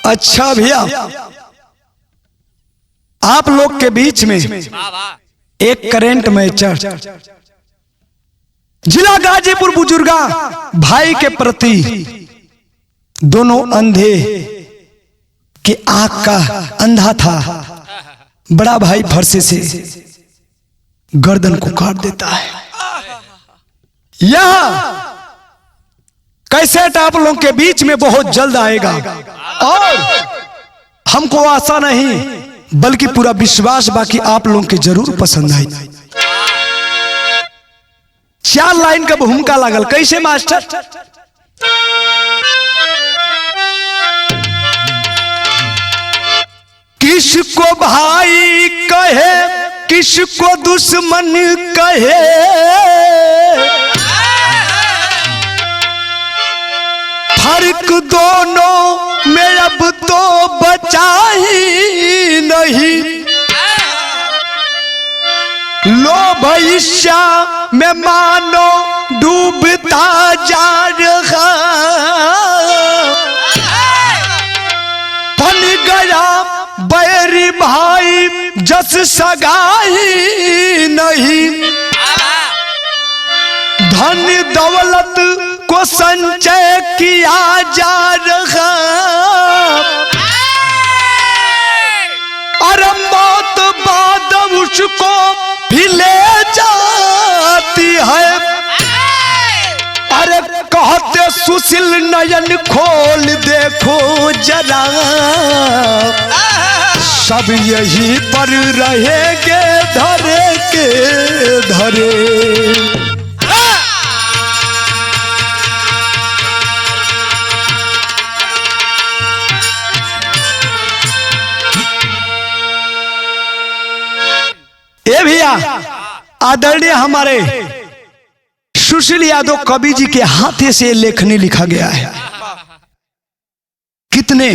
अच्छा भैया, आप लोग के बीच में एक करेंट मैचर जिला गाजीपुर बुजुर्गा भाई के प्रति दोनों अंधे के आंख का अंधा था। बड़ा भाई फरसे से गर्दन को काट देता है। यह कैसेट आप लोगों के बीच में बहुत जल्द आएगा और हमको आशा नहीं बल्कि पूरा विश्वास बाकी आप लोगों के जरूर पसंद आई। 4 लाइन का भूमिका लागल। कैसे मास्टर? किसको भाई कहे किसको दुश्मन कहे, फर्क दोनों में अब तो बचा ही नहीं। लोभ ईर्ष्या में मानो डूबता जा रहा, बन गया बैरी भाई जस सगाई नहीं। धन दौलत को संचय किया जा रहा, अरे मौत बाद उसको भी ले जाती है। अरे कहते सुशील नयन खोल देखो जरा, सब यही पर रहेंगे धरे के धरे। ए भैया, आदरणीय हमारे सुशील यादव कवि जी के हाथे से लेखनी लिखा गया है। कितने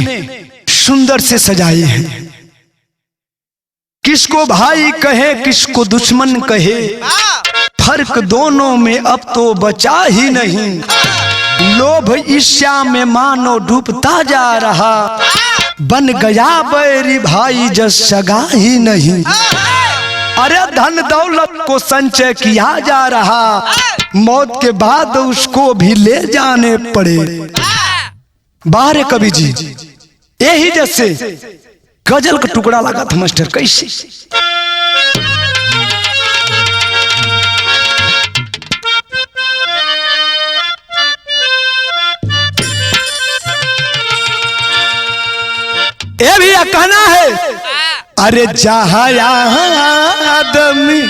सुंदर से सजाए हैं। किसको भाई कहे किसको दुश्मन कहे, फर्क दोनों में अब तो बचा ही नहीं। लोभ ईर्ष्या में मानो डूबता जा रहा, बन गया बैरी भाई जस सगा ही नहीं। अरे धन दौलत को संचय किया जा रहा, मौत के बाद उसको भी ले जाने पड़े। बाहर कवि जी यही जैसे गजल का टुकड़ा लगा था मास्टर। कैसे? ये भैया कहना है, अरे जहाँ आदमी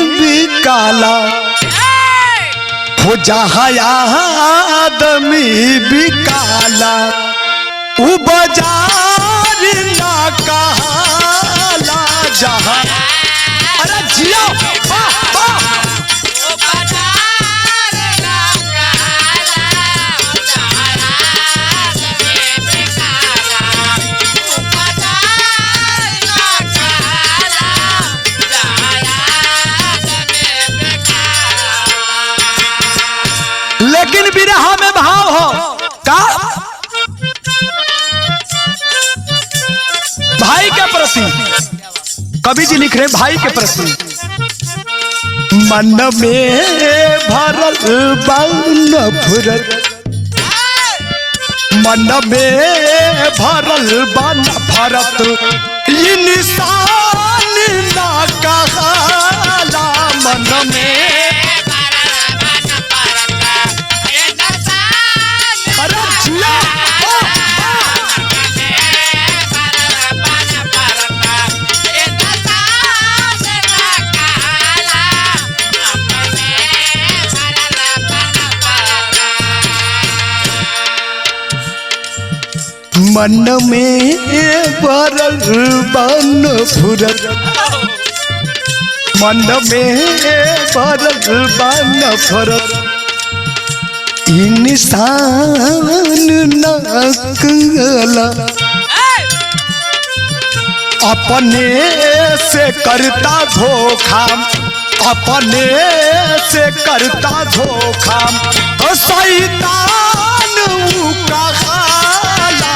भी काला हो, जहाँ आदमी भी काला, वो बाजार ना कहला। जहाँ अरे जियो लेकिन बिरहा में भाव हो का भाई के प्रति। कवि जी लिख रहे भाई के प्रति। मन में भरल नफरत, मन में भरल नफरत, इंसान ना कहला। मन में मन में भरल नफरत, मन में भरल नफरत, इंसान न कहला। अपने से करता धोखा, अपने से करता धोखा, शैतान कहला।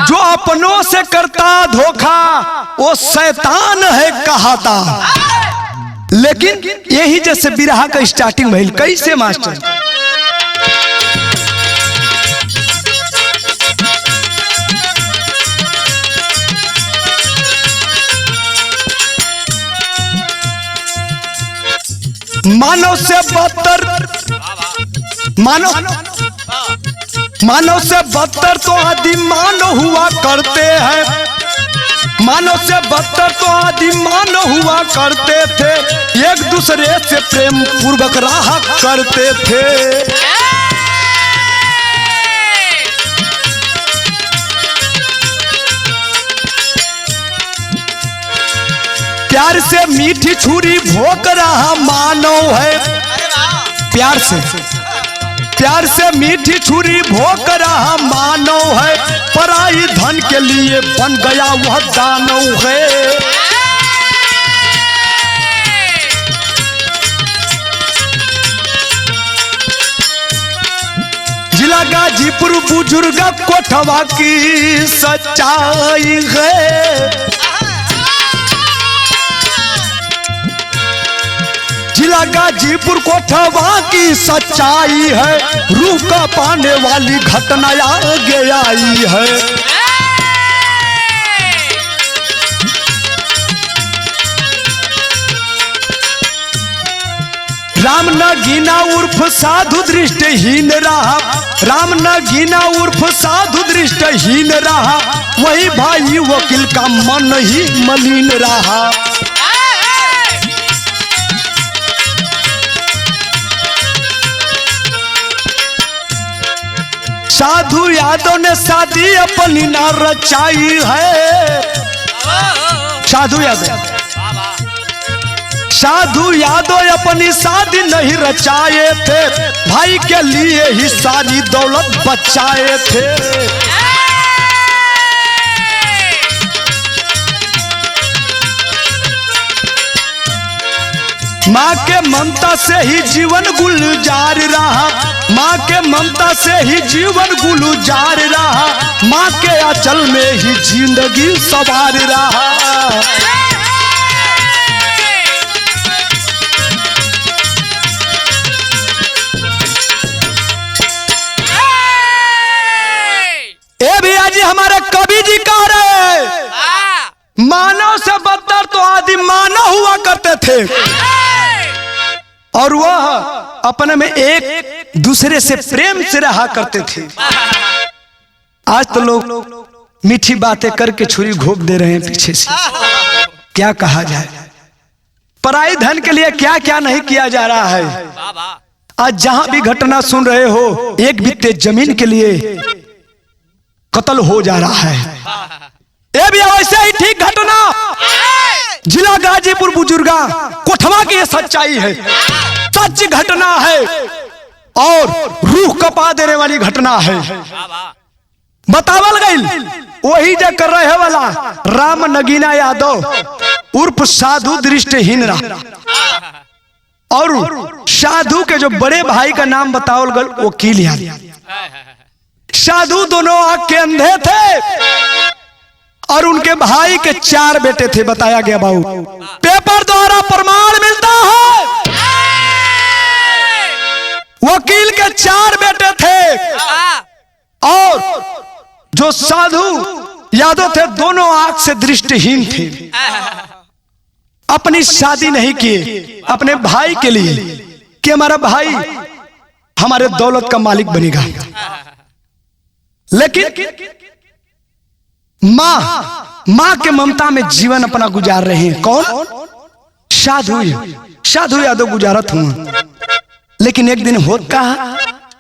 जो अपनों से करता धोखा वो शैतान है कहाता। लेकिन यही जैसे बिरहा का स्टार्टिंग भइल कैसे मास्टर, मानव से बदतर, मानव से बदतर तो आदि मानव हुआ करते हैं, मानव से बदतर तो आदि मानव हुआ करते थे, एक दूसरे से प्रेम पूर्वक रहा करते थे। प्यार से मीठी छुरी भोंक रहा मानव है, प्यार से मीठी छुरी भोंक रहा मानव है, पराई धन के लिए बन गया वह दानव है। जिला गाजीपुर बुजुर्ग कोठवा की सच्चाई है, जिला गाजीपुर कोठवा की सच्चाई है, रूह का पाने वाली घटना आगे आई है। राम नगीना उर्फ साधु दृष्टिहीन रहा, राम नगीना उर्फ साधु दृष्टिहीन रहा, वही भाई वकील का मन ही मलिन रहा। साधु यादव ने शादी अपनी ना रचाई है, साधु यादव अपनी शादी नहीं रचाए थे, भाई के लिए ही सारी दौलत बचाए थे। माँ के ममता से ही जीवन गुलजार रहा, माँ के ममता से ही जीवन गुलजार रहा, माँ के आंचल में ही जिंदगी सवार रहा। ए भैया जी हमारे कवि जी कह रहे, मानव से बदतर तो आदि मानव हुआ करते थे, और वह अपने में एक दूसरे से प्रेम से रहा करते थे। आज तो लोग मीठी बातें करके छुरी घोंप दे रहे हैं पीछे से। क्या कहा जाए, पराई धन के लिए क्या क्या नहीं किया जा रहा है। आज जहां भी घटना सुन रहे हो, एक बित्ते जमीन के लिए कत्ल हो जा रहा है। ये भी वैसे ही ठीक घटना जिला गाजीपुर बुजुर्गा कोठवा की ये सच्चाई है, सच घटना है और रूह कपा देने वाली घटना है। बतावल गई वही जो कर रहे वाला राम नगीना यादव उर्फ साधु दृष्टिहीन रहा, और साधु के जो बड़े भाई का नाम बतावल गल वकील यादव। साधु दोनों आंख के अंधे थे और उनके भाई के 4 बेटे थे, बताया गया बाबू। पेपर द्वारा प्रमाण मिलता है वकील के 4 बेटे थे, और जो साधु यादव थे दोनों आंख से दृष्टिहीन थे। अपनी शादी नहीं किए अपने भाई के लिए कि हमारा भाई हमारे दौलत का मालिक बनेगा, लेकिन माँ के ममता में जीवन अपना गुजार रहे हैं। कौन? साधु यादव गुजारत हूं। लेकिन एक दिन होत का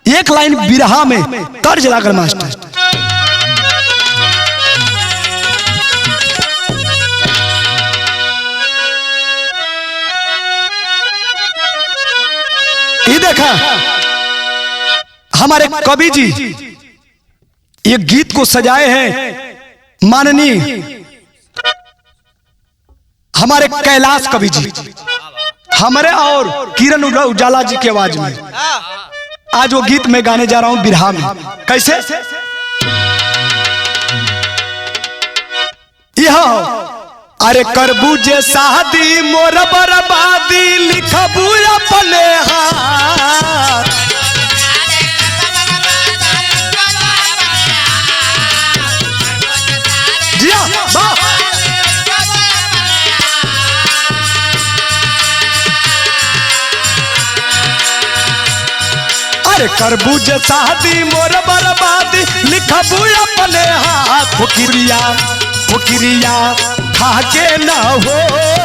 एक लाइन बिरहा में तर्ज लाकर मास्टर, ये देखा हमारे कवि जी ये गीत को सजाए हैं माननीय हमारे कैलाश कवि जी, हमारे और किरण उजाला जी की आवाज में। आज वो गीत मैं गाने जा रहा हूं बिरहा में। कैसे? यह अरे करबू जे शादी मोर बर्बादी लिखबू अपने हाथ। जिया अरे करबू जे शादी मोर बर्बादी लिखबू अपने हाथ। फुकिरिया फुकिरिया खाके न हो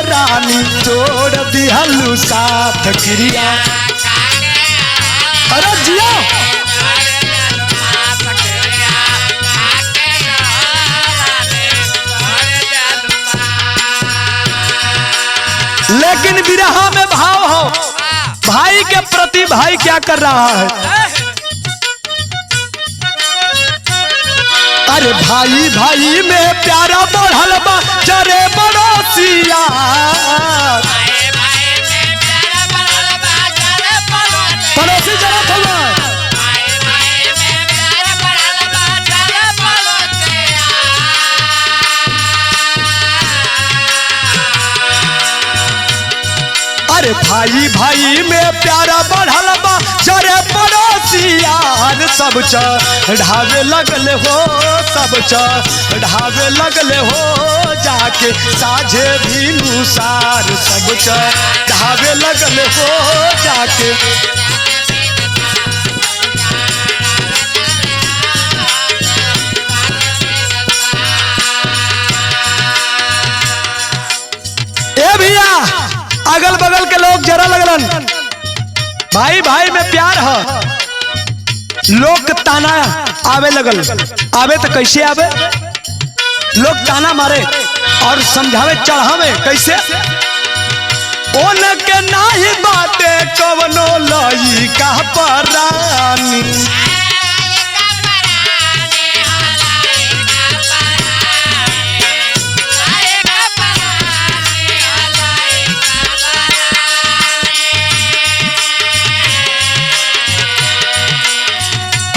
रानी तोड़ दिहलू साथ क्रिया। अरे जिया लेकिन विरहा में भाव हो, भाई के प्रति भाई क्या कर रहा है। अरे भाई भाई में प्यारा बढ़ल बा जरे पड़ोसिया। पड़ोसी जरा थोड़ा अरे भाई भाई में प्यारा बढ़ल बा जरे पड़ोसिया। सब चढ़ावे लगले हो, सब चढ़ावे लगले हो जाके साझे भी नुसार। सब चढ़ावे लगले हो जाके ए भैया अगल बगल के लोग जरा लगलन, भाई भाई में प्यार है। लोग ताना आवे लगल, आवे तो कैसे आवे, लोग ताना मारे और समझावे चढ़ावे कैसे। उनके नाही बाटे कवनो लई का परानी।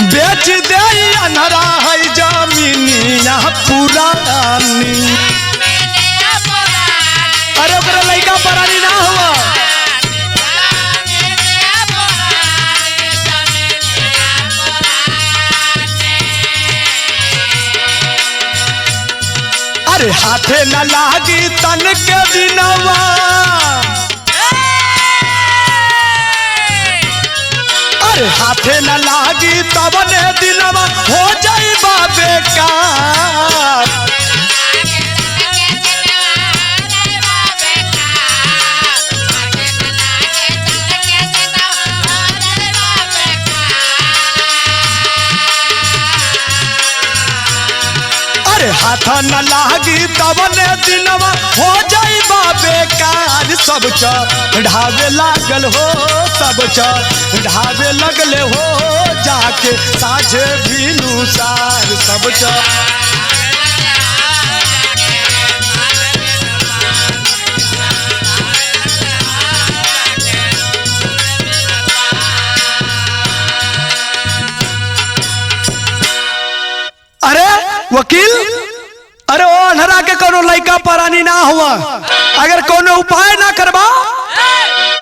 बेच दे अनहरा है जमीनिया पुरानी। अरे ओकरा लइका परानी ना हुआ। अरे हाथे न लागी तन के दिनवा। अरे हाथे न लागी तब ने दिनवा हो जाई बेकार। अरे हाथ न लागी तब ने दिनवा हो जाई बेकार। सब चढ़ावे लागल हो, सब चढ़ावे लगले हो जाके साझे भी नुसार। सब अरे वकील, अरे ओ अनहरा के कोनो लइका परानी ना हुआ, अगर कोनो उपाय ना करवा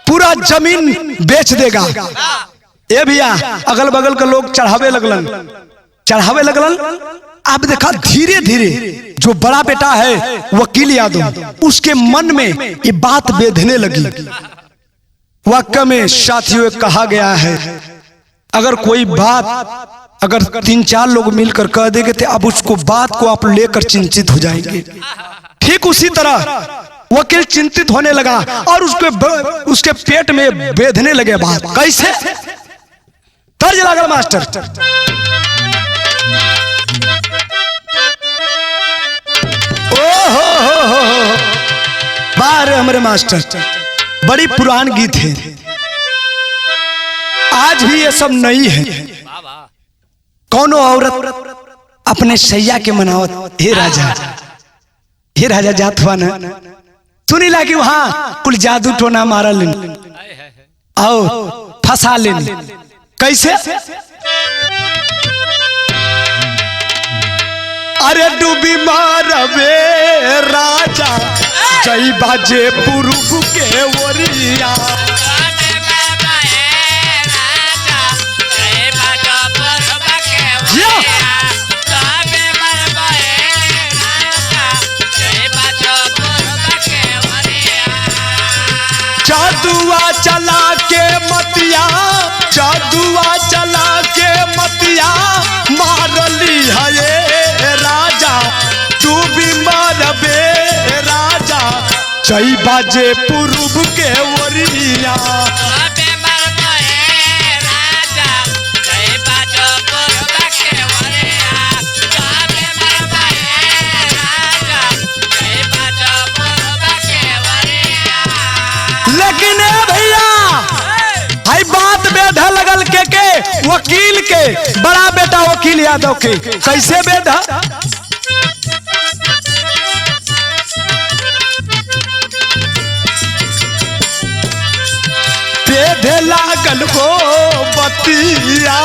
पूरा जमीन बेच देगा। ये भैया अगल बगल के लोग चढ़ावे लगलन, चढ़ावे लगलन। अब देखा धीरे धीरे जो बड़ा बेटा है वकील यादव, उसके मन में ये बात बेधने लगी। वाक्य में साथियों कहा गया है, अगर कोई बात अगर 3-4 लोग मिलकर कह देंगे तो अब उसको बात को आप लेकर चिंतित हो जाएंगे। ठीक उसी तरह वकील चिंतित होने लगा और उसके पेट में बेधने लगे बात। कैसे तर्ज लागल मास्टर। ओ बार हमारे मास्टर, बड़ी पुरान गीत है, आज भी ये सब नहीं है। कौनो औरत अपने सैया के मनावत, हे राजा जात हुआ ना, सुनी ला कि वहां कुल जादू टोना मारा लेन आओ फंसा लेन। कैसे अरे डूबी मारबे राजा जई बाजे पुरुष के ओरिया जादुआ चला के मतिया जादुआ चला के मतिया मारली है राजा तू भी मारबे राजा जई बाजे पूर्व के ओरिया लेकिन भैया हाई बात बेधा लगल के वकील के बड़ा बेटा वकील यादव के कैसे बेधा बेधे लागल हो बतिया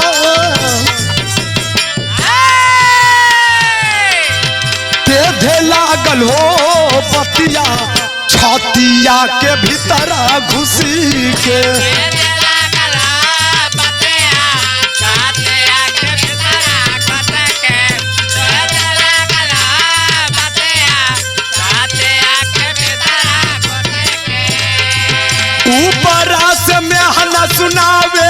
बेधे लागल हो बतिया छतिया के भीतर घुसी के ऊपरा से मेहना सुनावे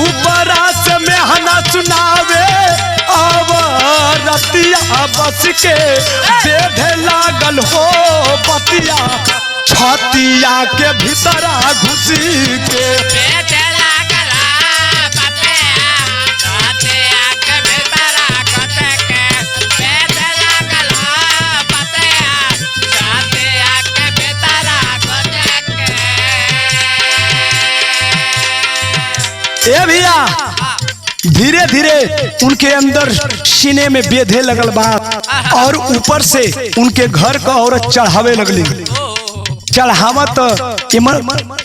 ऊपरा से मेहना सुनावे अब रतिया बस के बेधे लागल हो बतिया छतिया के भीतर घुसी के ए भैया धीरे धीरे उनके अंदर सीने में बेधे लगल बात और ऊपर से उनके घर का औरत चढ़ावे लगली चढ़ावत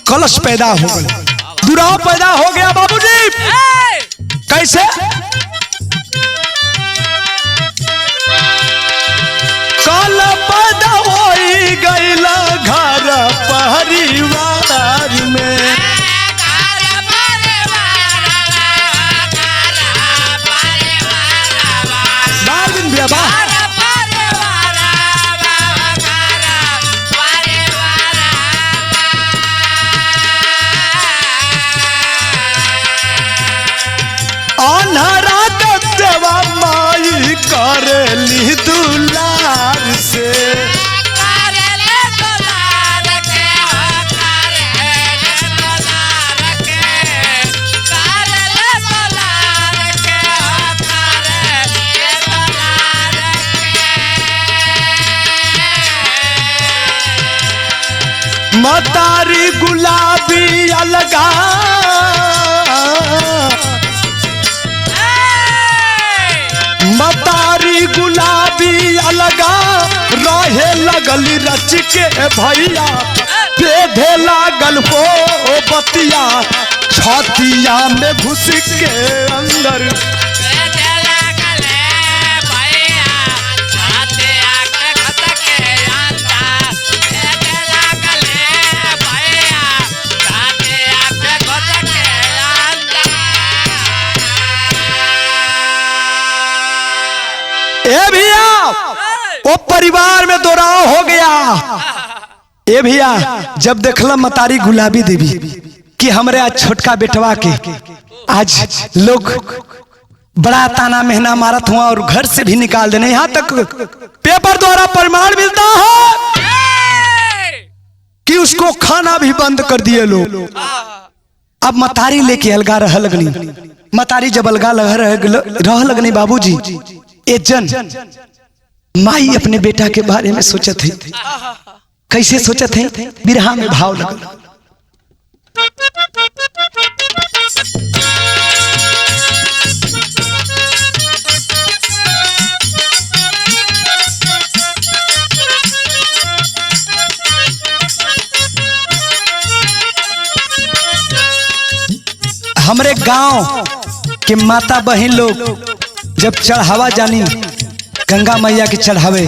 कलश पैदा हो गया दुराव पैदा हो गया बाबूजी कैसे कल पैदा हो गईला घर परिवार में अनहरा देवा माई करेली दुलार से मतारी गुलाबी अलगा मतारी गुलाबी अलगा रहे लगल रच के भैया बेधे लागल हो बतिया छतिया में घुस के अंदर ए भैया वो परिवार में दोराव हो गया ए भैया जब देखला मतारी गुलाबी देवी कि हमरे आज छोटका बेटवा के आज लोग बड़ा ताना मेहना मारत हुआ और घर से भी निकाल देने यहाँ तक पेपर द्वारा प्रमाण मिलता है कि उसको खाना भी बंद कर दिए लोग अब मतारी लेके अलगा रह लगनी मतारी जब अलगा रह लगनी बाबूजी जन माई अपने बेटा के बारे में सोचत है कैसे सोचत है बिरहा में भाव लगल हमरे गांव के माता बहन लोग जब चढ़ावा जानी गंगा मैया के चढ़ावे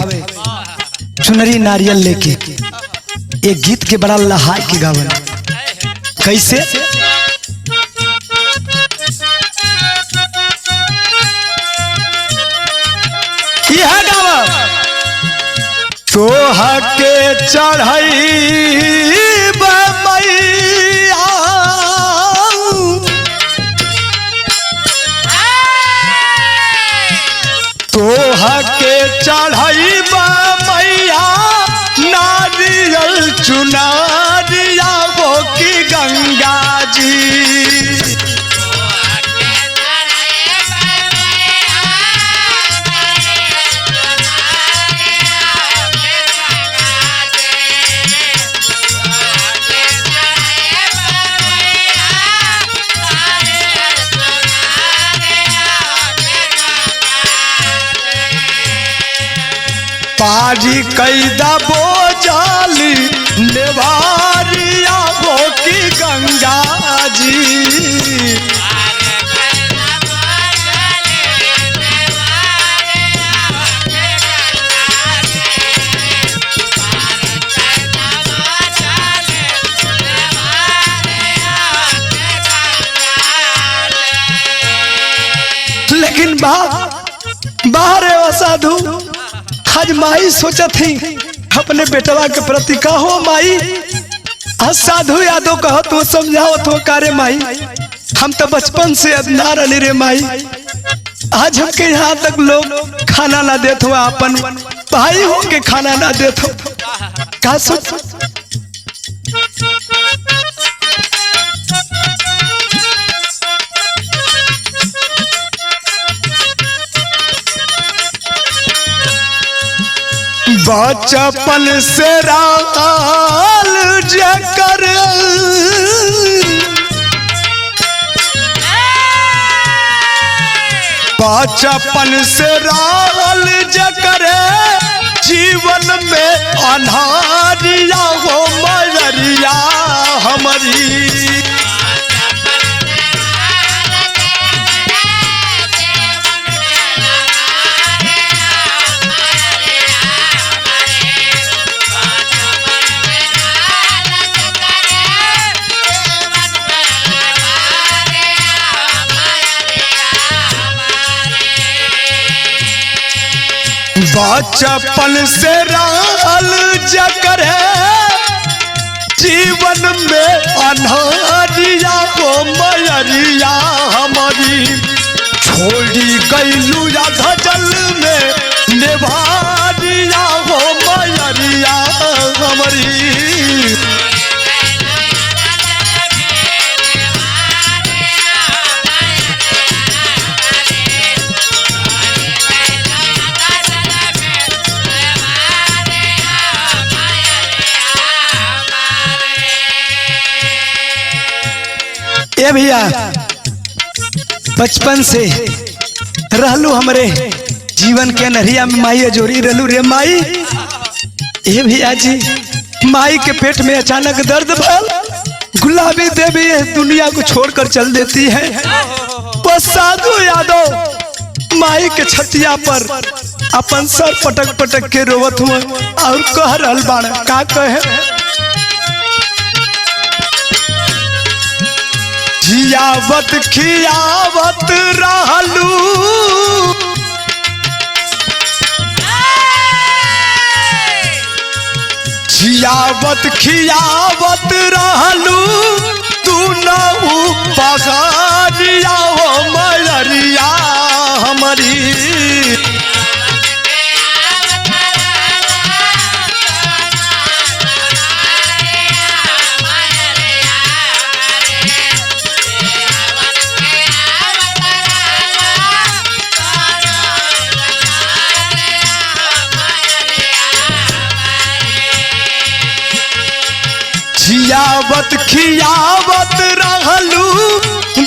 चुनरी नारियल लेके एक गीत के बड़ा लहाय के गावन कैसे यह गावा तोहा के चढ़ाई मैया तोहा के चढ़ाई मैया नारियल चुनारिया वो की गंगा जी पारी कैदा बोझाली नेवारिया वो की गंगा जी लेकिन बाहर है साधु आज माई सोचा थी अपने बेटवा के प्रति कहो माई आज साधु यादव कहो तो समझाओ तो कारे माई हम तो बचपन से अदना रही रे माई आज हमके यहाँ तक लोग खाना ना देते हो अपन भाई हो के खाना ना देते हो का सोच बचपन से राल जकर बचपन से राल जकर जीवन में अनहारिया हो मयरिया हमारी बचपन से राल जकर जीवन में अनहारिया हो मयरिया हमारी छोड़ी गईलू या धजल में नेवारिया हो मयरिया हमारी ए भैया बचपन से रहलू हमरे जीवन के नरिया में माई जोड़ी रहलू रे माई ए भैया जी माई के पेट में अचानक दर्द भल गुलाबी देवी इस दुनिया को छोड़कर चल देती है बस साधु यादव माई के छतिया पर अपन सर पटक पटक के रोवत हुआ और कह रहल बाण का कहे जियावत खियावत रहलू जियावत खियावत रहलू तू नहू पगारिया हो मयरिया हमारी जियावत खियावत रहलू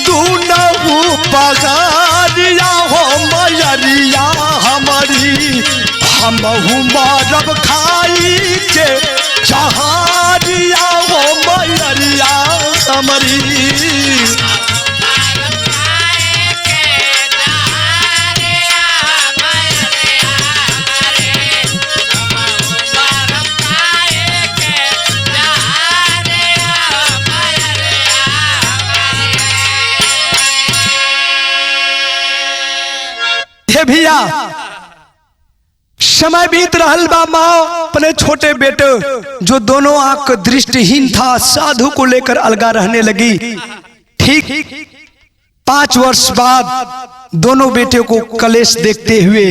दूनहू पगारिया हो मयरिया हमारी हमहू मारब खाई के चहारिया हो मयरिया हमारी भैया समय बीत रहल बा। माँ अपने छोटे बेटे जो दोनों आंख दृष्टिहीन था साधु को लेकर अलगा रहने लगी। ठीक 5 वर्ष बाद दोनों बेटे को कलेश देखते हुए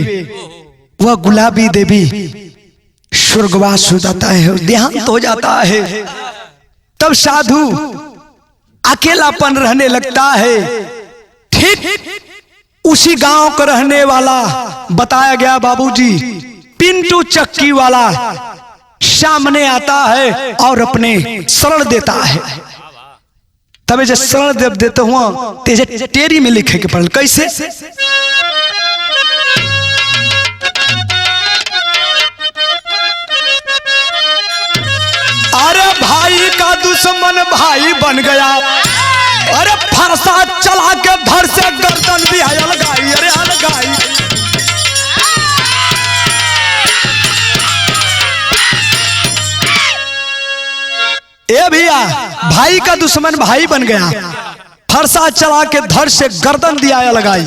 वह गुलाबी देवी स्वर्गवास हो जाता है, देहांत हो जाता है। तब साधु अकेलापन रहने लगता है। ठीक उसी गांव का रहने वाला बताया गया बाबूजी पिंटू चक्की वाला सामने आता है और अपने शरण देता है। तब जो शरण देते हुआ तेजे टेरी में लिखे के पढ़ल कैसे। अरे भाई का दुश्मन भाई बन गया, अरे फरसा चला के धर से गर्दन भी अलगाई, अरे अलगाई। ए भैया भाई का दुश्मन भाई बन गया, फरसा चला के धर से गर्दन दिया लगाई।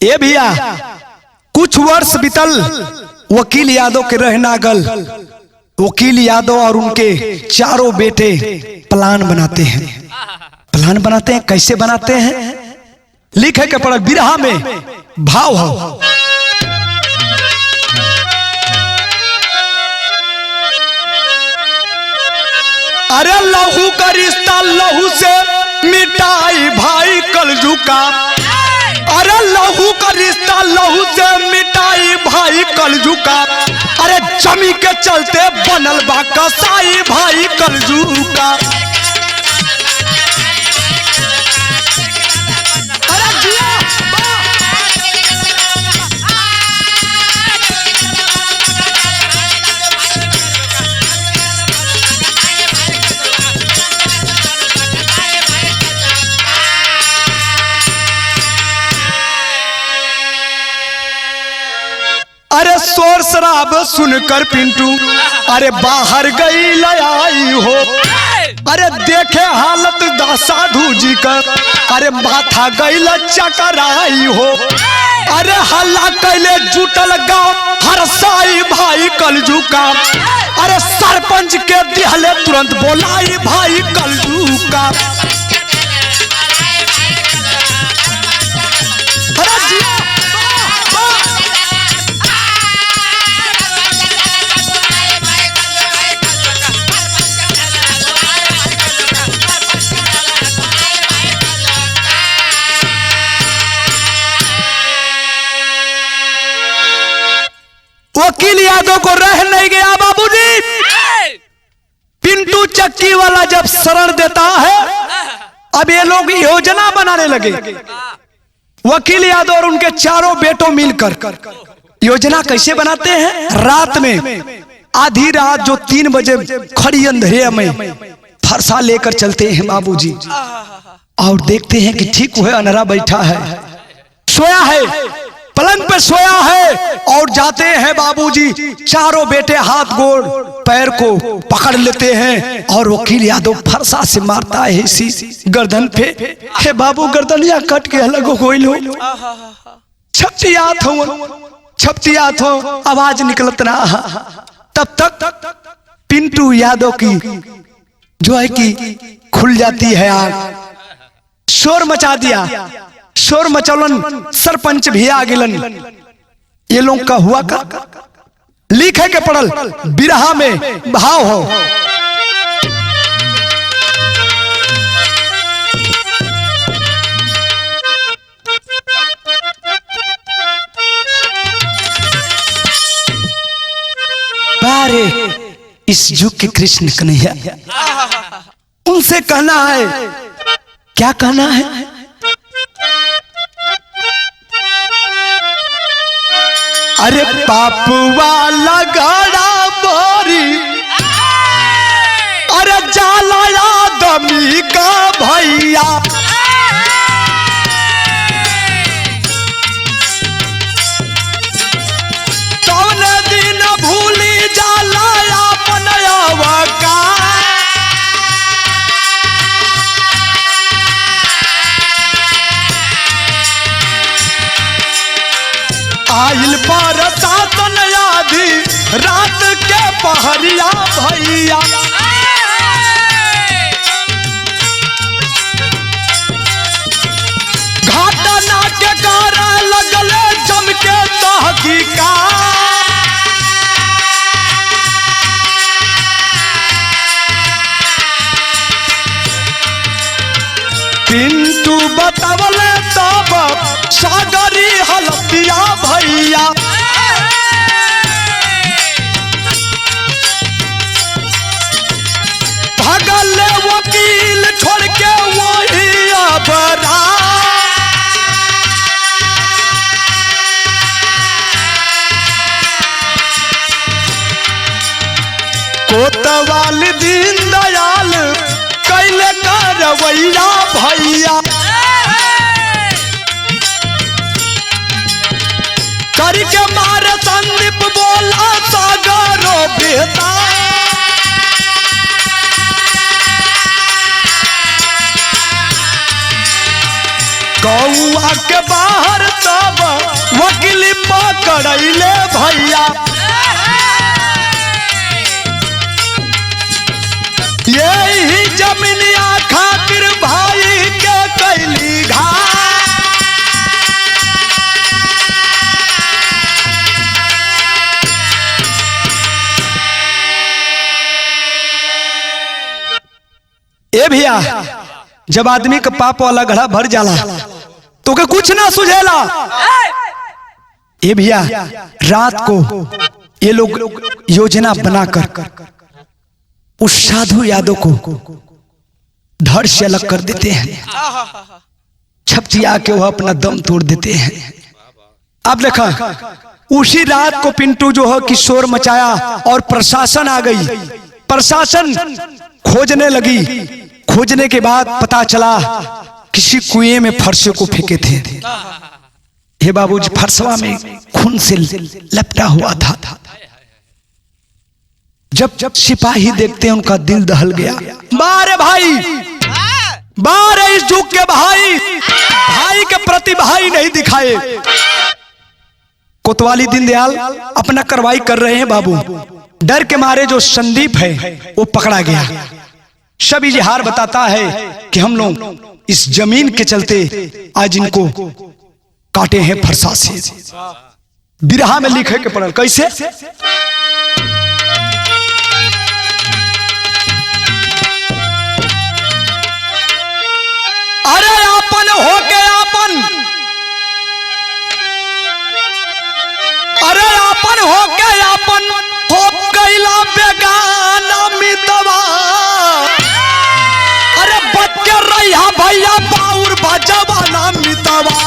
ए भैया कुछ वर्ष बीतल, वकील यादव के रहना गल। वकील यादव और उनके चारों बेटे प्लान बनाते हैं। प्लान बनाते हैं कैसे बनाते हैं लिखे के पड़ा बिरहा में भाव हो। अरे लहू का रिश्ता लहू से मिटाई भाई कलजू का। अरे लहू का रिश्ता लहू से मिटाई भाई कलजू का। अरे जमी के चलते बनल बा कसाई भाई कलजू का। अरे शोर शराब सुनकर पिंटू अरे बाहर गई लयाई हो। अरे देखे हालत दा साधु जी का, अरे माथा गई चकराई हो। अरे हल्ला कैले जुटल गांव हरसाई भाई कलजू का। अरे सरपंच के दिहले तुरंत बोलाई भाई कलजू का। वकील यादव को रह नहीं गया बाबूजी। पिंटू चक्की वाला जब शरण देता है, अब ये लोग योजना बनाने लगे। वकील यादव और उनके चारों बेटों मिलकर योजना कैसे बनाते हैं। रात में आधी रात जो 3 बजे खड़ी अंधेरे में फरसा लेकर चलते हैं बाबूजी, और देखते हैं कि ठीक वह अनहरा बैठा है, सोया है, पलंग पे सोया है। और जाते हैं बाबूजी, चारों बेटे हाथ गोड़ पैर को पकड़ लेते हैं और वकील यादव फरसा से मारता है इसी गर्दन पे। हे बाबू गर्दनिया कट के अलग हो गई लो, छपटियात हो आवाज निकलत ना। तब तक पिंटू यादव की जो है कि खुल जाती है आग, शोर मचा दिया। शोर मचौलन, सरपंच भी आ गिलन। ये लोग का हुआ का लिखे के पड़ल बिरहा में भाव हो। बारे इस युग के कृष्ण कन्हैया, उनसे कहना है, क्या कहना है। अरे पाप वाला गाड़ा बोरी, अरे जाला आदमी का भैया। कौन दिन भूली जाला अपन अवका। बहरिया भैया घटना के कारण लगले जम के तहकीकात पिंटू बतावले तब सागरी हलतिया भैया भगले वकील छोड़ के वही अबरा कोतवाल दीन दयाल कैले करवैया भैया करके मारे संदीप बोला सागरो बेटा गौआ के बाहर तब वकील पकड़ैले भैया यही जमीनिया खातिर भाई के कैली घात ए भैया जब आदमी का पाप वाला घड़ा भर जाला तो के कुछ ना सुझेला। ए भैया रात को ये लोग योजना बनाकर उस साधु यादव को धड़ से अलग कर देते हैं, छपचिया के वह अपना दम तोड़ देते हैं। अब देखा उसी रात को पिंटू जो है किशोर मचाया और प्रशासन आ गई। प्रशासन खोजने लगी। खोजने के बाद पता चला किसी कुएं में फरसे को फेंके थे। हे बाबूजी फरसवा में खून से लपटा हुआ था। जब सिपाही देखते हैं उनका दिल दहल गया। बारे भाई बारे इस जुग के भाई के प्रति भाई नहीं दिखाए। कोतवाली दीनदयाल अपना कार्रवाई कर रहे हैं बाबू। डर के मारे जो संदीप है वो पकड़ा गया। सब इजहार बताता है कि हम लोग इस जमीन के चलते आज इनको काटे हैं फरसा से। बिरहा में लिखे के पड़ल कैसे अरे आपन हो के आपन, अरे आपन हो के आपन हो गईला बेगाना मितवा। अरे बच्चे रहा भैया बाउर बजवाना मितवा।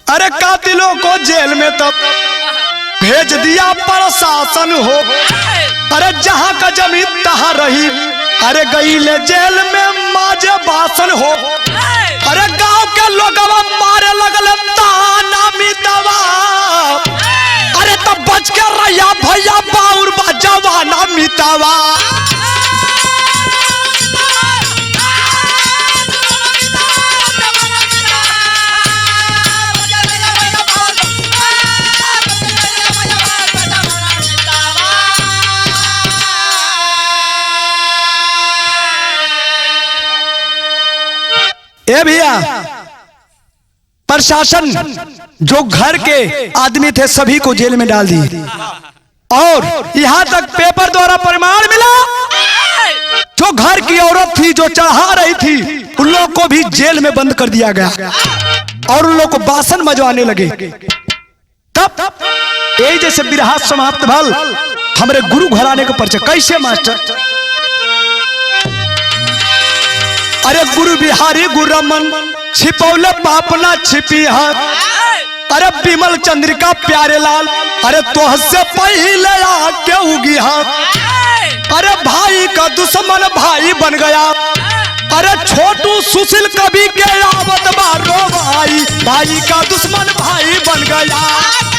अरे कातिलों को जेल में तब भेज दिया प्रशासन हो। अरे जहां का जमीन तहां रही। अरे गई ले जेल में माजे बासन हो। अरे गांव के लोग मारे लगल ताना मितवा। अरे तब बच के रहिया भैया बाउर बजवाना मितवा। ए भैया प्रशासन जो घर के आदमी थे सभी को जेल में डाल दिए और यहां तक पेपर द्वारा प्रमाण मिला जो घर की औरत थी जो चढ़ा रही थी उन लोग को भी जेल में बंद कर दिया गया और उन लोग को बासन बजवाने लगे। तब यही जैसे बिरहा समाप्त भल हमारे गुरु घराने का परिचय कैसे मास्टर। अरे गुरु बिहारी गुरु रमन छिपौले पापना छिपी हाथ। अरे विमल चंद्रिका प्यारे लाल अरे तोहसे पहले आके उगी हाथ। अरे भाई का दुश्मन भाई बन गया। अरे छोटू सुशील कवि के भाई का दुश्मन भाई बन गया।